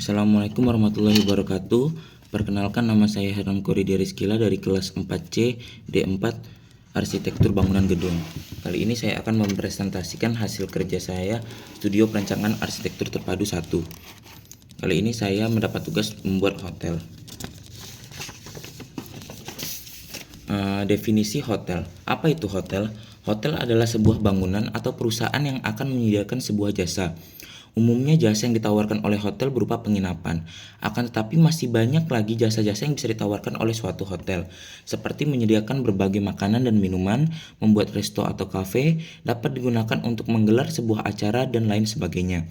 Assalamualaikum warahmatullahi wabarakatuh. Perkenalkan, nama saya Herman Koridia Rizkila dari kelas 4C D4 Arsitektur Bangunan Gedung. Kali ini saya akan mempresentasikan hasil kerja saya Studio Perancangan Arsitektur Terpadu 1. Kali ini saya mendapat tugas membuat hotel. Definisi hotel. Apa itu hotel? Hotel adalah sebuah bangunan atau perusahaan yang akan menyediakan sebuah jasa. Umumnya jasa yang ditawarkan oleh hotel berupa penginapan. Akan tetapi masih banyak lagi jasa-jasa yang bisa ditawarkan oleh suatu hotel, seperti menyediakan berbagai makanan dan minuman, membuat resto atau kafe, dapat digunakan untuk menggelar sebuah acara, dan lain sebagainya.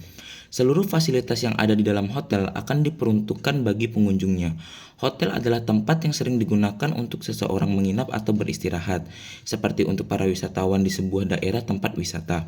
Seluruh fasilitas yang ada di dalam hotel akan diperuntukkan bagi pengunjungnya. Hotel adalah tempat yang sering digunakan untuk seseorang menginap atau beristirahat, seperti untuk para wisatawan di sebuah daerah tempat wisata.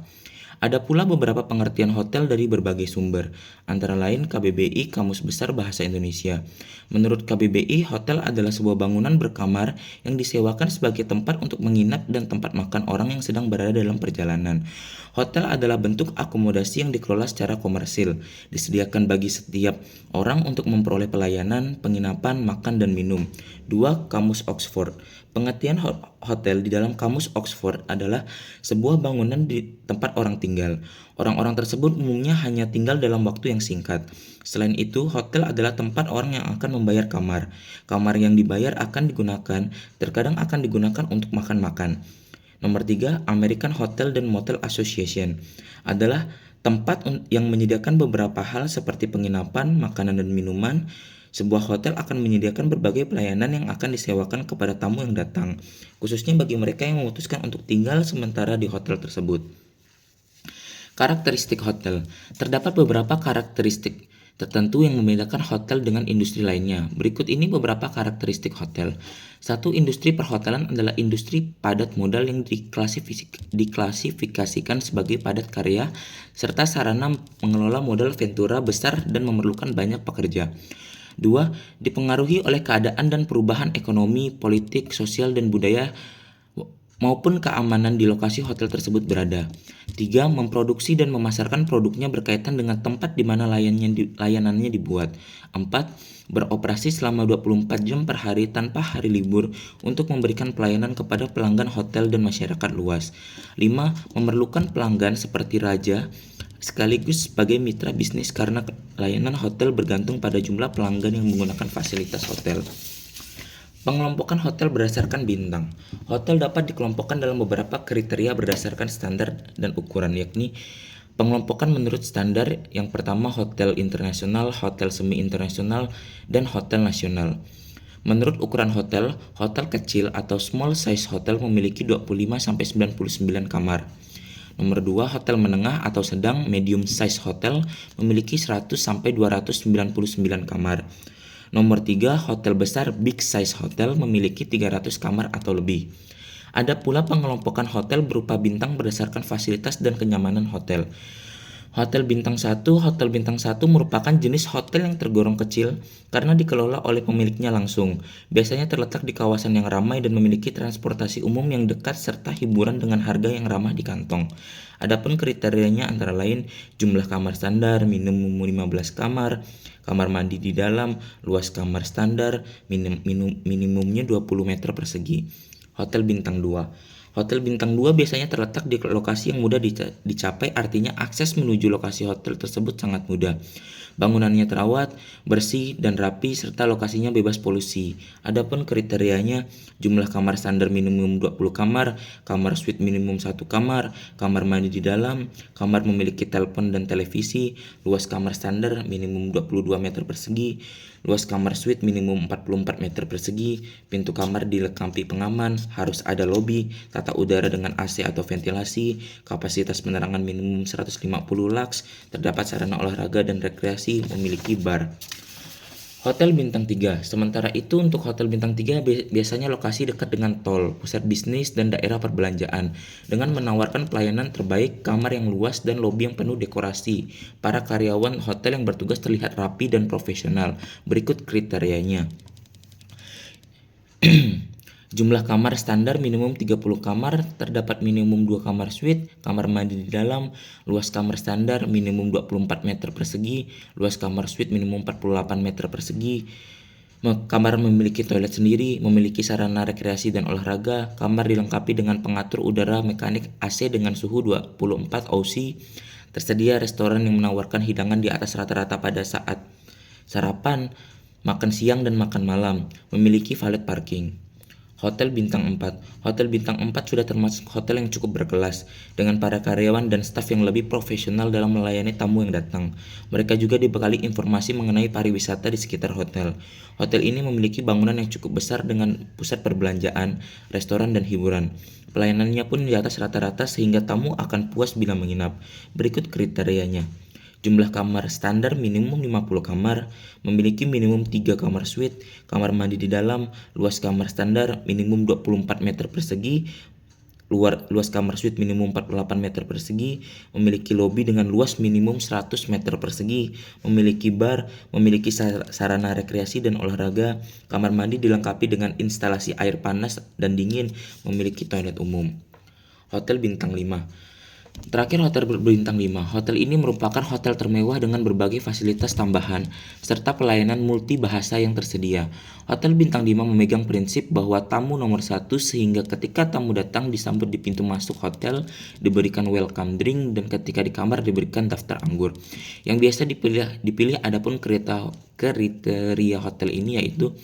Ada pula beberapa pengertian hotel dari berbagai sumber, antara lain KBBI Kamus Besar Bahasa Indonesia. Menurut KBBI, hotel adalah sebuah bangunan berkamar yang disewakan sebagai tempat untuk menginap dan tempat makan orang yang sedang berada dalam perjalanan. Hotel adalah bentuk akomodasi yang dikelola secara komersil, disediakan bagi setiap orang untuk memperoleh pelayanan, penginapan, makan, dan minum. 2. Kamus Oxford. Pengertian hotel di dalam Kamus Oxford adalah sebuah bangunan di tempat orang tinggal. Orang-orang tersebut umumnya hanya tinggal dalam waktu yang singkat. Selain itu, hotel adalah tempat orang yang akan membayar kamar. Kamar yang dibayar terkadang akan digunakan untuk makan-makan. Nomor 3, American Hotel and Motel Association adalah tempat yang menyediakan beberapa hal seperti penginapan, makanan, dan minuman. Sebuah hotel akan menyediakan berbagai pelayanan yang akan disewakan kepada tamu yang datang, khususnya bagi mereka yang memutuskan untuk tinggal sementara di hotel tersebut. Karakteristik hotel. Terdapat beberapa karakteristik tertentu yang membedakan hotel dengan industri lainnya. Berikut ini beberapa karakteristik hotel. 1. Industri perhotelan adalah industri padat modal yang diklasifikasikan sebagai padat karya serta sarana mengelola modal ventura besar dan memerlukan banyak pekerja. 2. Dipengaruhi oleh keadaan dan perubahan ekonomi, politik, sosial, dan budaya maupun keamanan di lokasi hotel tersebut berada. 3. Memproduksi dan memasarkan produknya berkaitan dengan tempat di mana layanannya dibuat. 4. Beroperasi selama 24 jam per hari tanpa hari libur untuk memberikan pelayanan kepada pelanggan hotel dan masyarakat luas. 5. Memerlukan pelanggan seperti raja sekaligus sebagai mitra bisnis karena layanan hotel bergantung pada jumlah pelanggan yang menggunakan fasilitas hotel. Pengelompokan hotel berdasarkan bintang. Hotel dapat dikelompokkan dalam beberapa kriteria berdasarkan standar dan ukuran, yakni pengelompokan menurut standar. Yang pertama, hotel internasional, hotel semi-internasional, dan hotel nasional. Menurut ukuran hotel, hotel kecil atau small size hotel memiliki 25-99 kamar. Nomor 2, hotel menengah atau sedang medium size hotel memiliki 100-299 kamar. Nomor 3, hotel besar big size hotel memiliki 300 kamar atau lebih. Ada pula pengelompokan hotel berupa bintang berdasarkan fasilitas dan kenyamanan hotel. Hotel bintang 1 merupakan jenis hotel yang tergolong kecil karena dikelola oleh pemiliknya langsung. Biasanya terletak di kawasan yang ramai dan memiliki transportasi umum yang dekat serta hiburan dengan harga yang ramah di kantong. Adapun kriterianya antara lain jumlah kamar standar, minimum 15 kamar, kamar mandi di dalam, luas kamar standar, minimumnya 20 meter persegi. Hotel bintang 2. Hotel bintang 2 biasanya terletak di lokasi yang mudah dicapai, artinya akses menuju lokasi hotel tersebut sangat mudah. Bangunannya terawat, bersih, dan rapi, serta lokasinya bebas polusi. Adapun kriterianya, jumlah kamar standar minimum 20 kamar, kamar suite minimum 1 kamar, kamar mandi di dalam, kamar memiliki telepon dan televisi, luas kamar standar minimum 22 meter persegi, luas kamar suite minimum 44 meter persegi, pintu kamar dilengkapi pengaman, harus ada lobi, tata udara dengan AC atau ventilasi, kapasitas penerangan minimum 150 lux, terdapat sarana olahraga dan rekreasi, memiliki bar. Hotel bintang 3. Sementara itu untuk hotel bintang 3 biasanya lokasi dekat dengan tol, pusat bisnis, dan daerah perbelanjaan dengan menawarkan pelayanan terbaik, kamar yang luas, dan lobi yang penuh dekorasi. Para karyawan hotel yang bertugas terlihat rapi dan profesional. Berikut kriterianya. Jumlah kamar standar minimum 30 kamar, terdapat minimum 2 kamar suite, kamar mandi di dalam, luas kamar standar minimum 24 meter persegi, luas kamar suite minimum 48 meter persegi. Kamar memiliki toilet sendiri, memiliki sarana rekreasi dan olahraga, kamar dilengkapi dengan pengatur udara mekanik AC dengan suhu 24 Oc. Tersedia restoran yang menawarkan hidangan di atas rata-rata pada saat sarapan, makan siang dan makan malam, memiliki valet parking. Hotel Bintang 4. Hotel Bintang 4 sudah termasuk hotel yang cukup berkelas, dengan para karyawan dan staf yang lebih profesional dalam melayani tamu yang datang. Mereka juga dibekali informasi mengenai pariwisata di sekitar hotel. Hotel ini memiliki bangunan yang cukup besar dengan pusat perbelanjaan, restoran, dan hiburan. Pelayanannya pun di atas rata-rata sehingga tamu akan puas bila menginap. Berikut kriterianya. Jumlah kamar standar minimum 50 kamar, memiliki minimum 3 kamar suite, kamar mandi di dalam, luas kamar standar minimum 24 meter persegi, luas kamar suite minimum 48 meter persegi, memiliki lobi dengan luas minimum 100 meter persegi, memiliki bar, memiliki sarana rekreasi dan olahraga, kamar mandi dilengkapi dengan instalasi air panas dan dingin, memiliki toilet umum. Hotel Bintang 5. Terakhir, Hotel Berbintang 5. Hotel ini merupakan hotel termewah dengan berbagai fasilitas tambahan serta pelayanan multi bahasa yang tersedia. Hotel Bintang 5 memegang prinsip bahwa tamu nomor satu, sehingga ketika tamu datang disambut di pintu masuk hotel, diberikan welcome drink, dan ketika di kamar diberikan daftar anggur. Yang biasa dipilih adapun kriteria hotel ini yaitu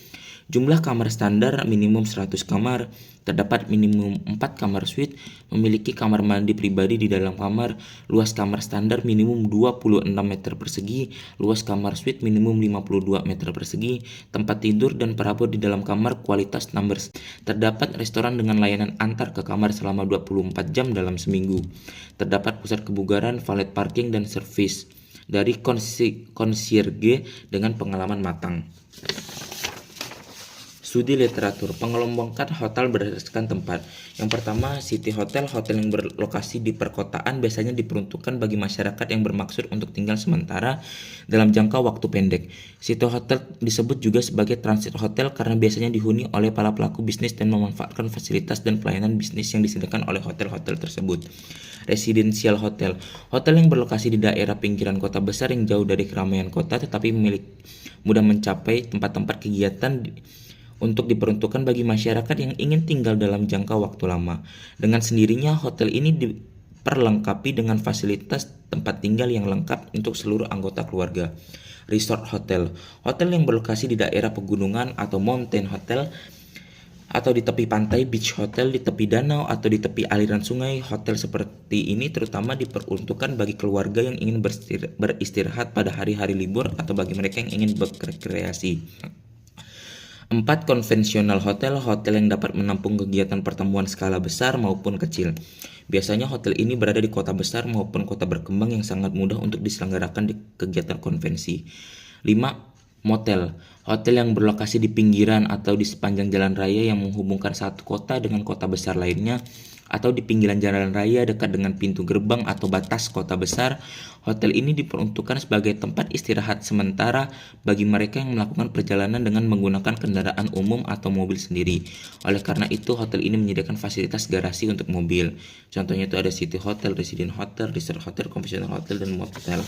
jumlah kamar standar minimum 100 kamar, terdapat minimum 4 kamar suite, memiliki kamar mandi pribadi di dalam kamar, luas kamar standar minimum 26 meter persegi, luas kamar suite minimum 52 meter persegi, tempat tidur dan perabot di dalam kamar kualitas numbers. Terdapat restoran dengan layanan antar ke kamar selama 24 jam dalam seminggu. Terdapat pusat kebugaran, valet parking, dan servis dari konsierge dengan pengalaman matang. Studi literatur, pengelompokan hotel berdasarkan tempat. Yang pertama, city hotel. Hotel yang berlokasi di perkotaan biasanya diperuntukkan bagi masyarakat yang bermaksud untuk tinggal sementara dalam jangka waktu pendek. City hotel disebut juga sebagai transit hotel karena biasanya dihuni oleh para pelaku bisnis dan memanfaatkan fasilitas dan pelayanan bisnis yang disediakan oleh hotel-hotel tersebut. Residential hotel. Hotel yang berlokasi di daerah pinggiran kota besar yang jauh dari keramaian kota tetapi mudah mencapai tempat-tempat kegiatan untuk diperuntukkan bagi masyarakat yang ingin tinggal dalam jangka waktu lama. Dengan sendirinya, hotel ini diperlengkapi dengan fasilitas tempat tinggal yang lengkap untuk seluruh anggota keluarga. Resort hotel. Hotel yang berlokasi di daerah pegunungan atau mountain hotel, atau di tepi pantai, beach hotel, di tepi danau atau di tepi aliran sungai. Hotel seperti ini terutama diperuntukkan bagi keluarga yang ingin beristirahat pada hari-hari libur atau bagi mereka yang ingin berrekreasi. 4. Konvensional hotel. Hotel yang dapat menampung kegiatan pertemuan skala besar maupun kecil. Biasanya hotel ini berada di kota besar maupun kota berkembang yang sangat mudah untuk diselenggarakan di kegiatan konvensi. 5. Motel. Hotel yang berlokasi di pinggiran atau di sepanjang jalan raya yang menghubungkan satu kota dengan kota besar lainnya, atau di pinggiran jalan raya dekat dengan pintu gerbang atau batas kota besar. Hotel ini diperuntukkan sebagai tempat istirahat sementara bagi mereka yang melakukan perjalanan dengan menggunakan kendaraan umum atau mobil sendiri. Oleh karena itu, hotel ini menyediakan fasilitas garasi untuk mobil. Contohnya itu ada city hotel, resident hotel, resort hotel, conventional hotel, dan motel.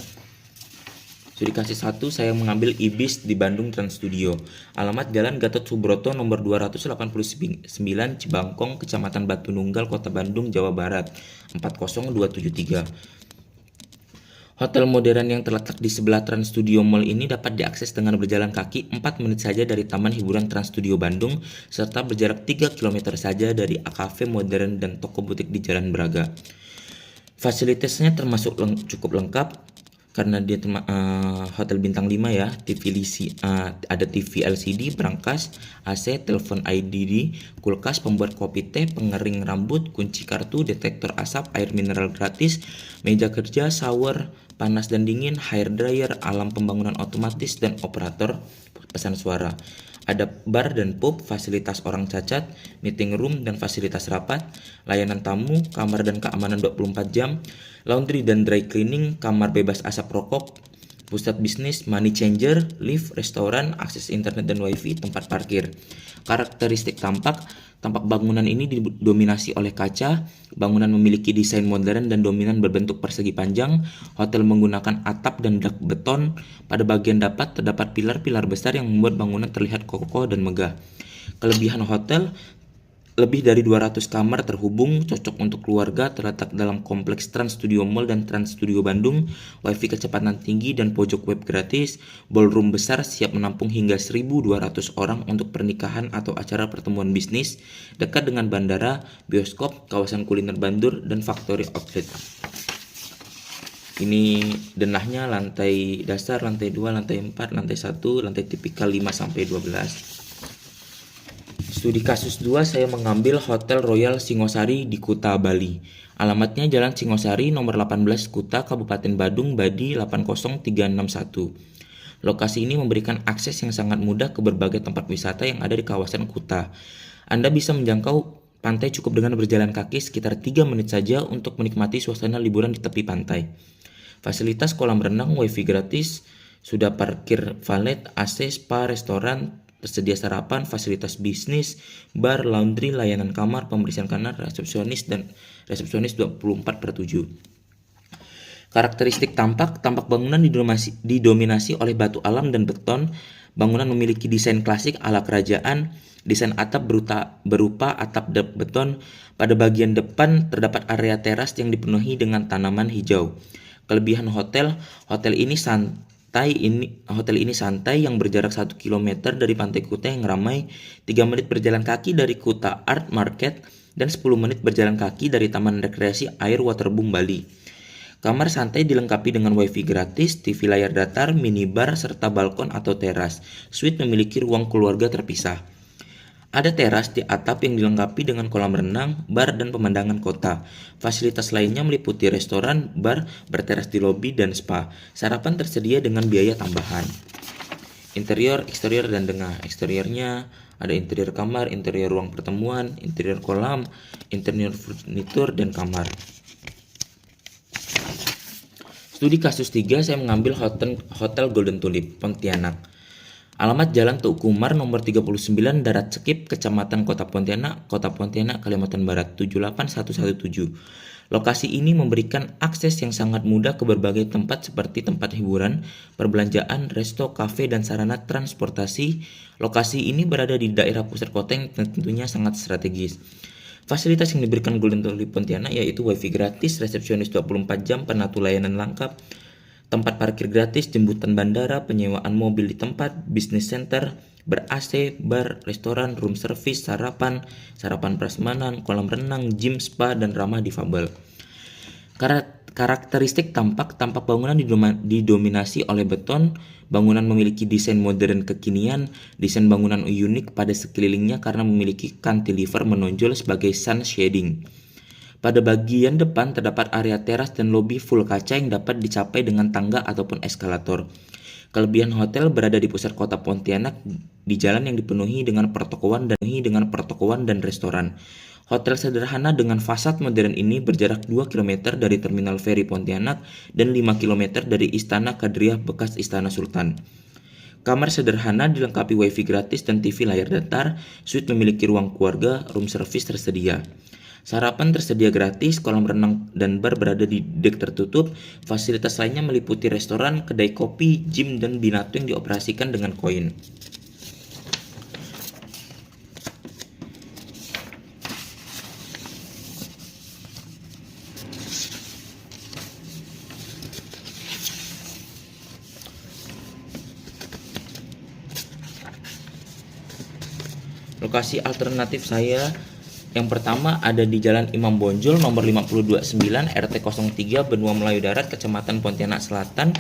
Studi kasus 1, saya mengambil IBIS di Bandung Trans Studio. Alamat Jalan Gatot Subroto nomor 289 Cibangkong, Kecamatan Batu Nunggal, Kota Bandung, Jawa Barat 40273. Hotel modern yang terletak di sebelah Trans Studio Mall ini dapat diakses dengan berjalan kaki 4 menit saja dari Taman Hiburan Trans Studio Bandung, serta berjarak 3 km saja dari cafe modern dan toko butik di Jalan Braga. Fasilitasnya termasuk cukup lengkap karena dia hotel bintang 5 ya. Ada TV LCD, brankas, AC, telepon IDD, kulkas, pembuat kopi teh, pengering rambut, kunci kartu, detektor asap, air mineral gratis, meja kerja, shower, panas dan dingin, hair dryer, alarm pembangunan otomatis, dan operator pesan suara. Ada bar dan pub, fasilitas orang cacat, meeting room dan fasilitas rapat, layanan tamu, kamar dan keamanan 24 jam, laundry dan dry cleaning, kamar bebas asap rokok, pusat bisnis, money changer, lift, restoran, akses internet dan wifi, tempat parkir. Karakteristik tampak bangunan ini didominasi oleh kaca, bangunan memiliki desain modern dan dominan berbentuk persegi panjang, hotel menggunakan atap dan dak beton, pada bagian terdapat pilar-pilar besar yang membuat bangunan terlihat kokoh dan megah. Kelebihan hotel, lebih dari 200 kamar terhubung, cocok untuk keluarga, terletak dalam kompleks Trans Studio Mall dan Trans Studio Bandung, wifi kecepatan tinggi dan pojok web gratis, ballroom besar siap menampung hingga 1.200 orang untuk pernikahan atau acara pertemuan bisnis, dekat dengan bandara, bioskop, kawasan kuliner Bandur, dan factory outlet. Ini denahnya lantai dasar, lantai 2, lantai 4, lantai 1, lantai tipikal 5-12. Studi kasus 2 saya mengambil Hotel Royal Singosari di Kuta, Bali. Alamatnya Jalan Singosari nomor 18 Kuta, Kabupaten Badung, Badi 80361. Lokasi ini memberikan akses yang sangat mudah ke berbagai tempat wisata yang ada di kawasan Kuta. Anda bisa menjangkau pantai cukup dengan berjalan kaki sekitar 3 menit saja untuk menikmati suasana liburan di tepi pantai. Fasilitas kolam renang, wifi gratis, sudah parkir valet, AC, spa, restoran, tersedia sarapan, fasilitas bisnis, bar, laundry, layanan kamar, pembersihan kamar, resepsionis 24/7. Karakteristik tampak bangunan didominasi oleh batu alam dan beton. Bangunan memiliki desain klasik ala kerajaan, desain atap berupa atap beton. Pada bagian depan terdapat area teras yang dipenuhi dengan tanaman hijau. Kelebihan hotel ini santai yang berjarak 1 km dari pantai Kuta yang ramai, 3 menit berjalan kaki dari Kuta Art Market, dan 10 menit berjalan kaki dari Taman Rekreasi Air Waterboom Bali. Kamar santai dilengkapi dengan wifi gratis, TV layar datar, minibar, serta balkon atau teras. Suite memiliki ruang keluarga terpisah. Ada teras di atap yang dilengkapi dengan kolam renang, bar, dan pemandangan kota. Fasilitas lainnya meliputi restoran, bar, berteras di lobi, dan spa. Sarapan tersedia dengan biaya tambahan. Interior, eksterior, dan dengah. Eksteriornya ada interior kamar, interior ruang pertemuan, interior kolam, interior furnitur, dan kamar. Studi kasus 3 saya mengambil Hotel Golden Tulip, Pontianak. Alamat Jalan Tuku Umar nomor 39 Darat Cekip, Kecamatan Kota Pontianak, Kalimantan Barat 78117. Lokasi ini memberikan akses yang sangat mudah ke berbagai tempat seperti tempat hiburan, perbelanjaan, resto, kafe, dan sarana transportasi. Lokasi ini berada di daerah pusat kota yang tentunya sangat strategis. Fasilitas yang diberikan Golden Tulip Pontianak yaitu wifi gratis, resepsionis 24 jam, penatu layanan lengkap, tempat parkir gratis, jemputan bandara, penyewaan mobil di tempat, bisnis center, ber-AC, bar, restoran, room service, sarapan prasmanan, kolam renang, gym, spa, dan ramah difabel. Karakteristik tampak bangunan didominasi oleh beton. Bangunan memiliki desain modern kekinian. Desain bangunan unik pada sekelilingnya karena memiliki cantilever menonjol sebagai sun shading. Pada bagian depan terdapat area teras dan lobi full kaca yang dapat dicapai dengan tangga ataupun eskalator. Kelebihan hotel berada di pusat kota Pontianak, di jalan yang dipenuhi dengan pertokoan dan restoran. Hotel sederhana dengan fasad modern ini berjarak 2 km dari Terminal Feri Pontianak dan 5 km dari Istana Kadriah bekas Istana Sultan. Kamar sederhana dilengkapi wifi gratis dan TV layar datar. Suite memiliki ruang keluarga, room service tersedia. Sarapan tersedia gratis, kolam renang dan bar berada di dek tertutup. Fasilitas lainnya meliputi restoran, kedai kopi, gym, dan binatu yang dioperasikan dengan koin. Lokasi alternatif saya yang pertama ada di Jalan Imam Bonjol nomor 529 RT 03 Benua Melayu Darat, Kecamatan Pontianak Selatan,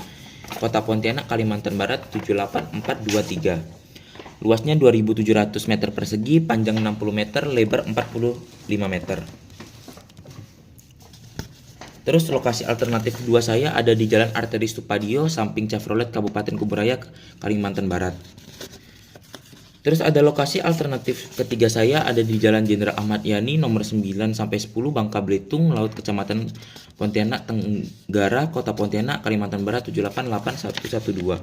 Kota Pontianak, Kalimantan Barat 78423. Luasnya 2.700 meter persegi, panjang 60 meter, lebar 45 meter. Terus lokasi alternatif kedua saya ada di Jalan Arteri Supadio, samping Chevrolet, Kabupaten Kuburaya, Kalimantan Barat. Terus ada lokasi alternatif ketiga saya ada di Jalan Jenderal Ahmad Yani nomor 9 sampai 10 Bangka Belitung, Laut, Kecamatan Pontianak Tenggara, Kota Pontianak, Kalimantan Barat 7888112.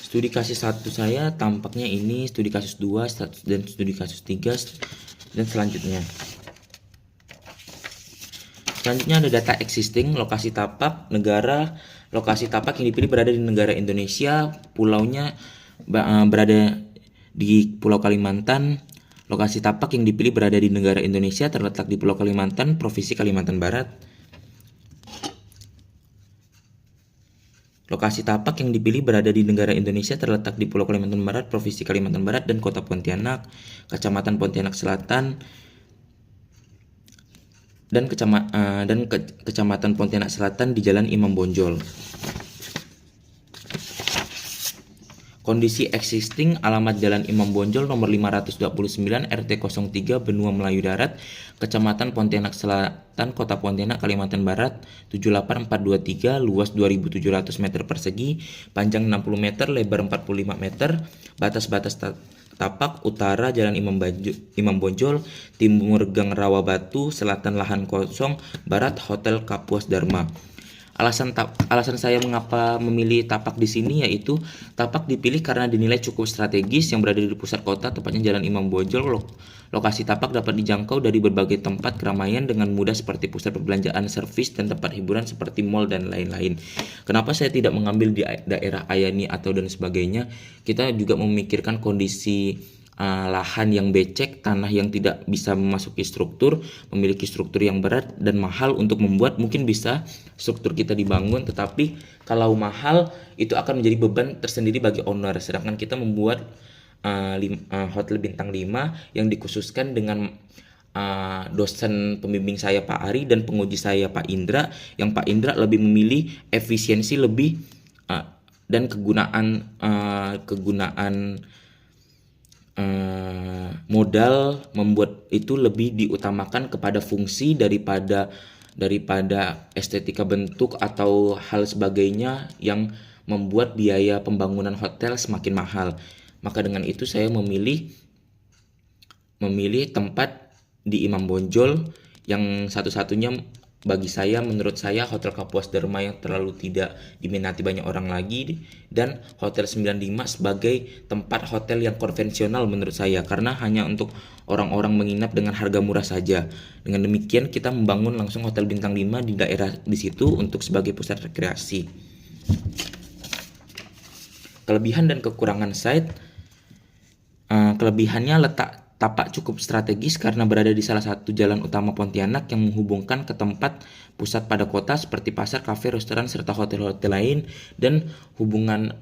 Studi kasus 1 saya tampaknya ini, studi kasus 2 dan studi kasus 3 dan selanjutnya. Selanjutnya ada data existing, lokasi tapak negara. Lokasi tapak yang dipilih berada di negara Indonesia, pulaunya berada di Pulau Kalimantan. Lokasi tapak yang dipilih berada di negara Indonesia, terletak di Pulau Kalimantan, Provinsi Kalimantan Barat. Lokasi tapak yang dipilih berada di negara Indonesia, terletak di Pulau Kalimantan Barat, Provinsi Kalimantan Barat, dan Kota Pontianak, Kecamatan Pontianak Selatan, dan Kecamatan Pontianak Selatan di Jalan Imam Bonjol. Kondisi existing, alamat Jalan Imam Bonjol nomor 529 RT 03 Benua Melayu Darat, Kecamatan Pontianak Selatan, Kota Pontianak, Kalimantan Barat 78423, luas 2700 meter persegi, panjang 60 meter, lebar 45 meter. Batas-batas tapak: utara Jalan Imam Bonjol, timur Gang Rawa Batu, selatan lahan kosong, barat Hotel Kapuas Dharma. Alasan saya mengapa memilih tapak di sini yaitu tapak dipilih karena dinilai cukup strategis yang berada di pusat kota, tepatnya Jalan Imam Bonjol. Lokasi tapak dapat dijangkau dari berbagai tempat keramaian dengan mudah seperti pusat perbelanjaan, servis, dan tempat hiburan seperti mall dan lain-lain. Kenapa saya tidak mengambil di daerah Ayani atau dan sebagainya? Kita juga memikirkan kondisi lahan yang becek, tanah yang tidak bisa memasuki struktur, memiliki struktur yang berat dan mahal untuk membuat. Mungkin bisa struktur kita dibangun, tetapi kalau mahal itu akan menjadi beban tersendiri bagi owner. Sedangkan kita membuat hotel bintang 5 yang dikhususkan dengan dosen pembimbing saya Pak Ari dan penguji saya Pak Indra, yang Pak Indra lebih memilih efisiensi lebih dan kegunaan modal membuat itu lebih diutamakan kepada fungsi daripada estetika bentuk atau hal sebagainya yang membuat biaya pembangunan hotel semakin mahal. Maka dengan itu saya memilih tempat di Imam Bonjol yang satu-satunya bagi saya, menurut saya, Hotel Kapuas Dharma yang terlalu tidak diminati banyak orang lagi, dan Hotel 95 sebagai tempat hotel yang konvensional menurut saya, karena hanya untuk orang-orang menginap dengan harga murah saja. Dengan demikian kita membangun langsung Hotel Bintang 5 di daerah di situ untuk sebagai pusat rekreasi. Kelebihan dan kekurangan site. Kelebihannya, letak tapak cukup strategis karena berada di salah satu jalan utama Pontianak yang menghubungkan ke tempat pusat pada kota seperti pasar, kafe, restoran, serta hotel-hotel lain, dan hubungan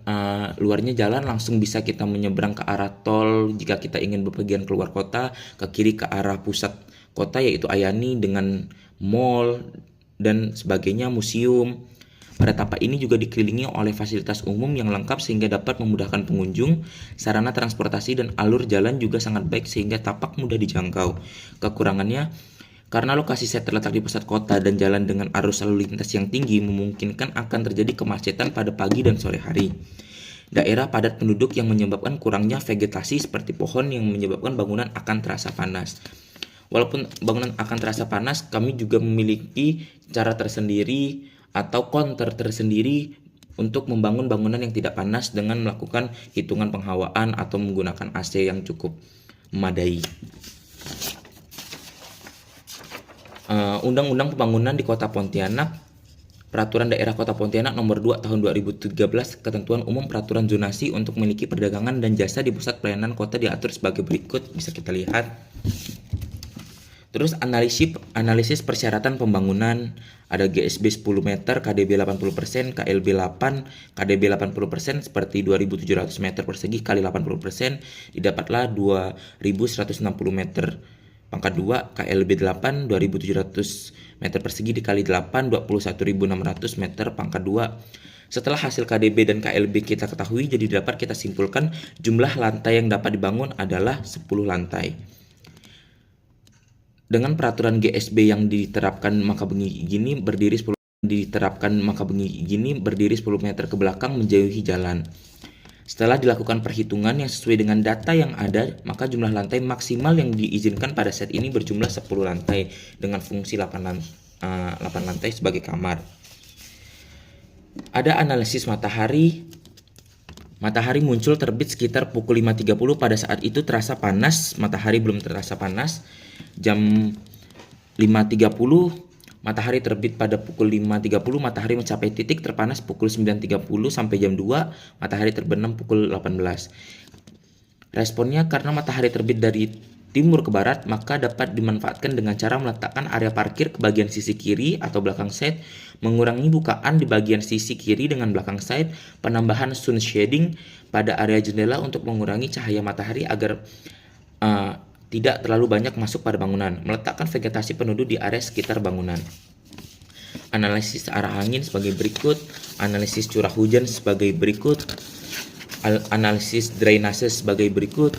luarnya jalan langsung bisa kita menyeberang ke arah tol jika kita ingin bepergian keluar kota, ke kiri ke arah pusat kota yaitu Ayani dengan mall dan sebagainya, museum. Pada tapak ini juga dikelilingi oleh fasilitas umum yang lengkap sehingga dapat memudahkan pengunjung. Sarana transportasi dan alur jalan juga sangat baik sehingga tapak mudah dijangkau. Kekurangannya, karena lokasi saya terletak di pusat kota dan jalan dengan arus lalu lintas yang tinggi, memungkinkan akan terjadi kemacetan pada pagi dan sore hari. Daerah padat penduduk yang menyebabkan kurangnya vegetasi seperti pohon yang menyebabkan bangunan akan terasa panas. Walaupun bangunan akan terasa panas, kami juga memiliki cara tersendiri atau counter tersendiri untuk membangun bangunan yang tidak panas dengan melakukan hitungan penghawaan atau menggunakan AC yang cukup memadai. Undang-Undang Pembangunan di Kota Pontianak, Peraturan Daerah Kota Pontianak Nomor 2 Tahun 2013, Ketentuan Umum Peraturan Zonasi untuk memiliki perdagangan dan jasa di pusat pelayanan kota diatur sebagai berikut, bisa kita lihat. Terus analisis persyaratan pembangunan, ada GSB 10 meter, KDB 80%, KLB 8, KDB 80% seperti 2.700 meter persegi kali 80%, didapatlah 2.160 meter. Pangkat 2, KLB 8, 2.700 meter persegi dikali 8, 21.600 meter pangkat 2. Setelah hasil KDB dan KLB kita ketahui, jadi dapat kita simpulkan jumlah lantai yang dapat dibangun adalah 10 lantai. Dengan peraturan GSB yang diterapkan maka begini berdiri 10 diterapkan maka begini berdiri 10 meter ke belakang menjauhi jalan. Setelah dilakukan perhitungan yang sesuai dengan data yang ada, maka jumlah lantai maksimal yang diizinkan pada set ini berjumlah 10 lantai dengan fungsi 8 lantai sebagai kamar. Ada analisis matahari. Matahari muncul terbit sekitar pukul 5.30. Pada saat itu terasa panas, matahari belum terasa panas. Jam 5.30 matahari terbit. Pada pukul 5.30 matahari mencapai titik terpanas pukul 9.30 sampai jam 2 matahari terbenam pukul 18. Responnya karena matahari terbit dari timur ke barat, maka dapat dimanfaatkan dengan cara meletakkan area parkir ke bagian sisi kiri atau belakang set, mengurangi bukaan di bagian sisi kiri dengan belakang set, penambahan sun shading pada area jendela untuk mengurangi cahaya matahari agar tidak terlalu banyak masuk pada bangunan, meletakkan vegetasi penduduk di area sekitar bangunan. Analisis arah angin sebagai berikut, analisis curah hujan sebagai berikut, analisis drainase sebagai berikut,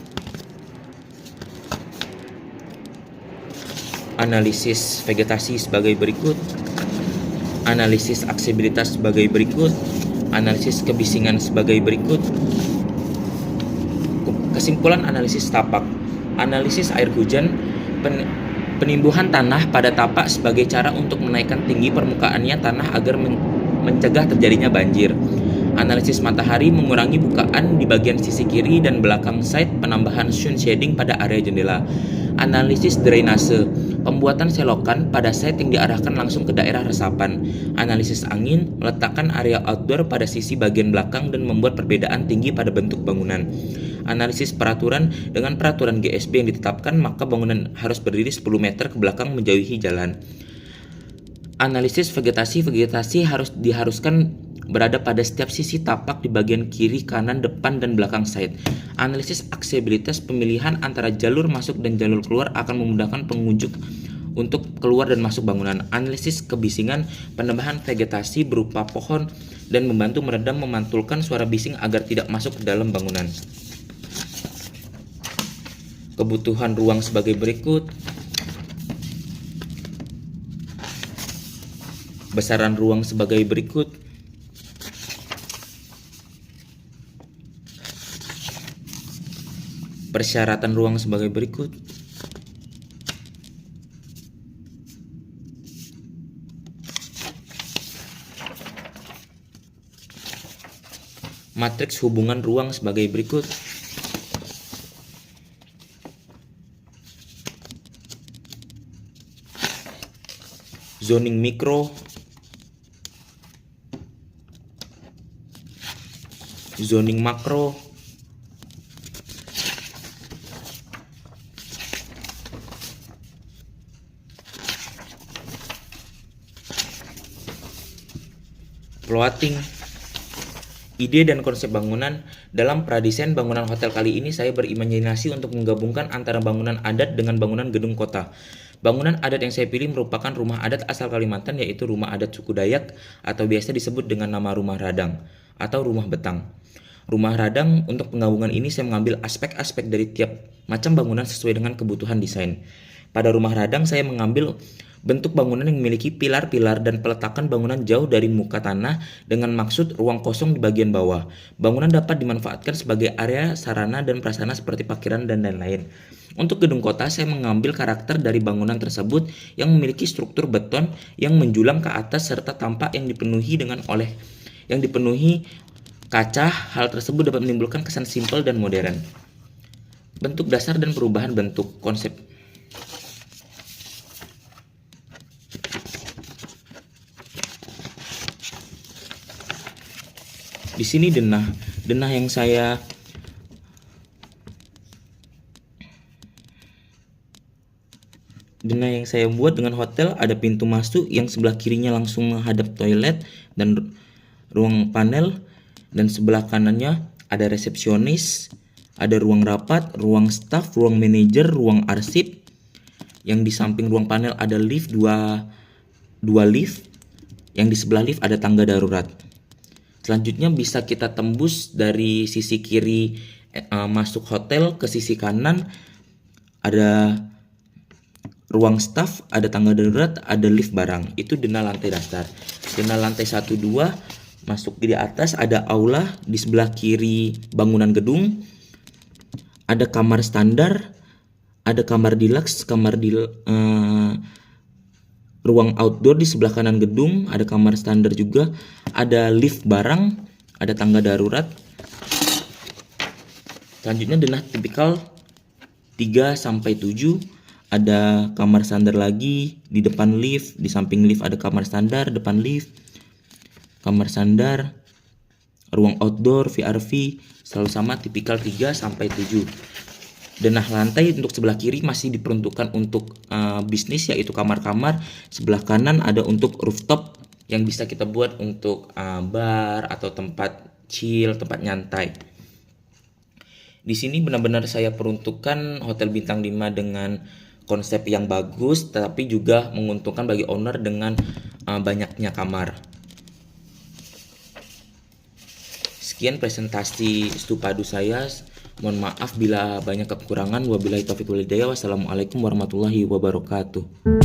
analisis vegetasi sebagai berikut, analisis aksesibilitas sebagai berikut, analisis kebisingan sebagai berikut. Kesimpulan analisis tapak. Analisis air hujan, penimbuhan tanah pada tapak sebagai cara untuk menaikkan tinggi permukaannya tanah agar mencegah terjadinya banjir. Analisis matahari, mengurangi bukaan di bagian sisi kiri dan belakang side, penambahan sun shading pada area jendela. Analisis drainase, pembuatan selokan pada side yang diarahkan langsung ke daerah resapan. Analisis angin, meletakkan area outdoor pada sisi bagian belakang dan membuat perbedaan tinggi pada bentuk bangunan. Analisis peraturan, dengan peraturan GSB yang ditetapkan maka bangunan harus berdiri 10 meter ke belakang menjauhi jalan. Analisis vegetasi diharuskan berada pada setiap sisi tapak di bagian kiri, kanan, depan, dan belakang side. Analisis aksesibilitas, pemilihan antara jalur masuk dan jalur keluar akan memudahkan pengunjung untuk keluar dan masuk bangunan. Analisis kebisingan, penambahan vegetasi berupa pohon dan membantu meredam memantulkan suara bising agar tidak masuk ke dalam bangunan. Kebutuhan ruang sebagai berikut. Besaran ruang sebagai berikut. Persyaratan ruang sebagai berikut. Matriks hubungan ruang sebagai berikut. Zoning mikro, zoning makro, plotting. Ide dan konsep bangunan. Dalam pradesain bangunan hotel kali ini saya berimajinasi untuk menggabungkan antara bangunan adat dengan bangunan gedung kota. Bangunan adat yang saya pilih merupakan rumah adat asal Kalimantan, yaitu rumah adat suku Dayak atau biasa disebut dengan nama rumah radang atau rumah betang. Rumah radang, untuk penggabungan ini saya mengambil aspek-aspek dari tiap macam bangunan sesuai dengan kebutuhan desain. Pada rumah radang saya mengambil bentuk bangunan yang memiliki pilar-pilar dan peletakan bangunan jauh dari muka tanah dengan maksud ruang kosong di bagian bawah. Bangunan dapat dimanfaatkan sebagai area sarana dan prasarana seperti parkiran dan lain-lain. Untuk gedung kota saya mengambil karakter dari bangunan tersebut yang memiliki struktur beton yang menjulang ke atas serta tampak yang dipenuhi kaca. Hal tersebut dapat menimbulkan kesan simpel dan modern. Bentuk dasar dan perubahan bentuk konsep. Di sini denah yang saya buat dengan hotel, ada pintu masuk yang sebelah kirinya langsung menghadap toilet dan ruang panel, dan sebelah kanannya ada resepsionis, ada ruang rapat, ruang staff, ruang manajer, ruang arsip. Yang di samping ruang panel ada lift, dua lift. Yang di sebelah lift ada tangga darurat. Selanjutnya bisa kita tembus dari sisi kiri masuk hotel ke sisi kanan, ada ruang staff, ada tangga darurat, ada lift barang. Itu denah lantai dasar. Denah lantai 1 2, masuk di atas ada aula, di sebelah kiri bangunan gedung. Ada kamar standar, ada kamar deluxe, ruang outdoor di sebelah kanan gedung, ada kamar standar juga, ada lift barang, ada tangga darurat. Selanjutnya denah tipikal 3 sampai 7, ada kamar standar lagi di depan lift, di samping lift ada kamar standar, depan lift kamar standar, ruang outdoor, VRV, selalu sama tipikal 3 sampai 7. Denah lantai untuk sebelah kiri masih diperuntukkan untuk bisnis, yaitu kamar-kamar. Sebelah kanan ada untuk rooftop yang bisa kita buat untuk bar atau tempat chill, tempat nyantai. Di sini benar-benar saya peruntukkan hotel bintang 5 dengan konsep yang bagus, tapi juga menguntungkan bagi owner dengan banyaknya kamar. Sekian presentasi Stupado saya. Mohon maaf bila banyak kekurangan. Wabillahi taufiq wal hidayah. Wassalamualaikum warahmatullahi wabarakatuh.